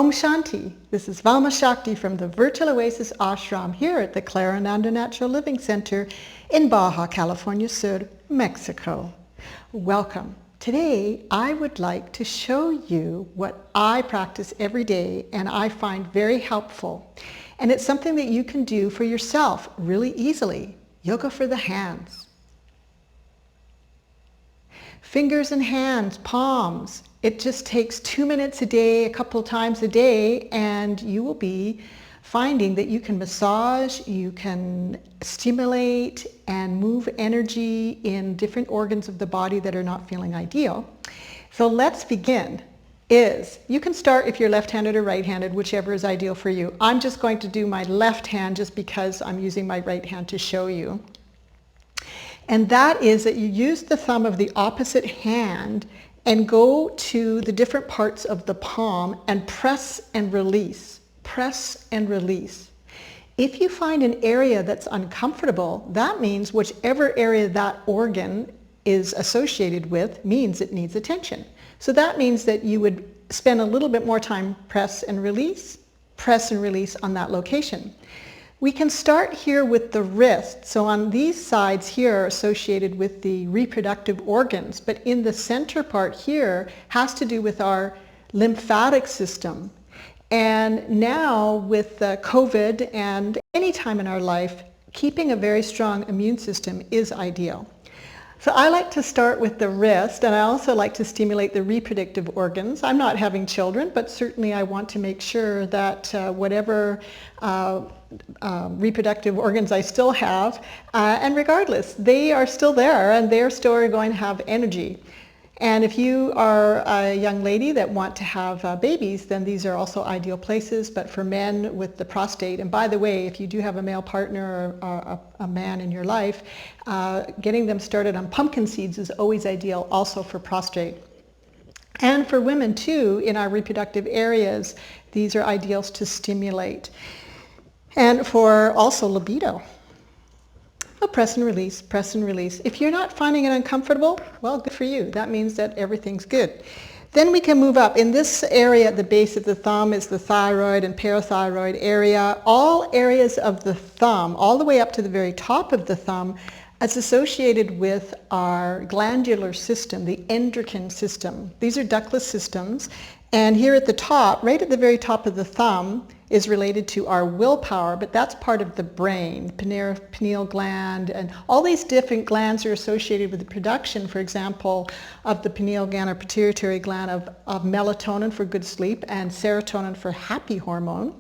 Om Shanti. This is Valma Shakti from the Virtual Oasis Ashram here at the Clarananda Natural Living Center in Baja California Sur, Mexico. Welcome. Today I would like to show you what I practice every day and I find very helpful. And it's something that you can do for yourself really easily. Yoga for the hands. Fingers and hands, palms. It just takes 2 minutes a day, a couple of times a day, and you will be finding that you can massage, you can stimulate and move energy in different organs of the body that are not feeling ideal. So let's begin. You can start if you're left-handed or right-handed, whichever is ideal for you. I'm just going to do my left hand just because I'm using my right hand to show you. And that is that you use the thumb of the opposite hand and go to the different parts of the palm and press and release. Press and release. If you find an area that's uncomfortable, that means whichever area that organ is associated with means it needs attention. So that means that you would spend a little bit more time press and release on that location. We can start here with the wrist. So on these sides here are associated with the reproductive organs, but in the center part here has to do with our lymphatic system. And now with COVID and any time in our life, keeping a very strong immune system is ideal. So I like to start with the wrist, and I also like to stimulate the reproductive organs. I'm not having children, but certainly I want to make sure that whatever reproductive organs I still have, and regardless, they are still there and they're still going to have energy. And if you are a young lady that want to have babies, then these are also ideal places. But for men with the prostate, and by the way, if you do have a male partner or a man in your life, getting them started on pumpkin seeds is always ideal also for prostate. And for women too, in our reproductive areas, these are ideals to stimulate. And for also libido. So press and release, press and release. If you're not finding it uncomfortable, well, good for you. That means that everything's good. Then we can move up. In this area at the base of the thumb is the thyroid and parathyroid area. All areas of the thumb, all the way up to the very top of the thumb, is associated with our glandular system, the endocrine system. These are ductless systems. And here at the top, right at the very top of the thumb, is related to our willpower, but that's part of the brain, pineal gland, and all these different glands are associated with the production, for example, of the pineal gland or pituitary gland of melatonin for good sleep and serotonin for happy hormone.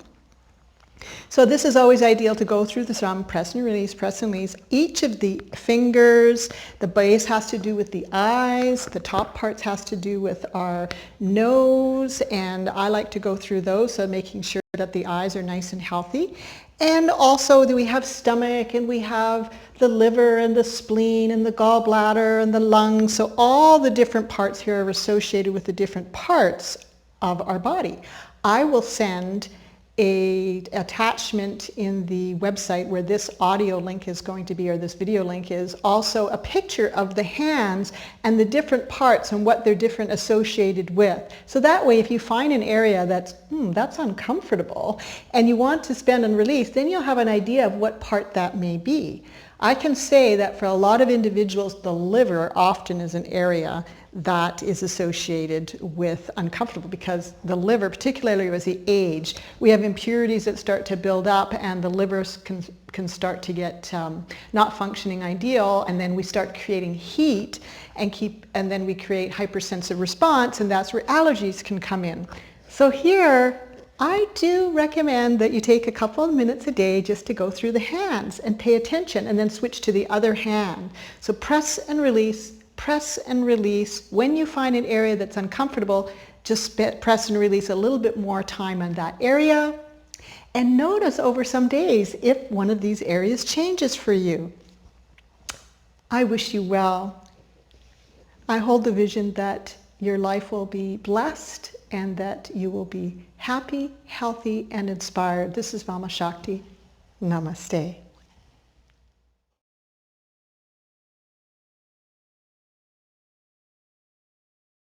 So this is always ideal to go through the thumb, press and release, press and release. Each of the fingers, the base has to do with the eyes, the top parts has to do with our nose, and I like to go through those, so making sure that the eyes are nice and healthy. And also we have stomach, and we have the liver and the spleen and the gallbladder and the lungs. So all the different parts here are associated with the different parts of our body. I will send an attachment in the website where this audio link is going to be, or this video link is, also a picture of the hands and the different parts and what they're different associated with. So that way if you find an area that's uncomfortable and you want to spend and release, then you'll have an idea of what part that may be. I can say that for a lot of individuals, the liver often is an area that is associated with uncomfortable, because the liver, particularly as we age, we have impurities that start to build up and the livers can start to get not functioning ideal, and then we start creating heat and then we create hypersensitive response, and that's where allergies can come in. So here I do recommend that you take a couple of minutes a day just to go through the hands and pay attention, and then switch to the other hand. So press and release, press and release. When you find an area that's uncomfortable, just press and release a little bit more time on that area. And notice over some days if one of these areas changes for you. I wish you well. I hold the vision that your life will be blessed and that you will be happy, healthy, and inspired. This is Valma Shakti. Namaste.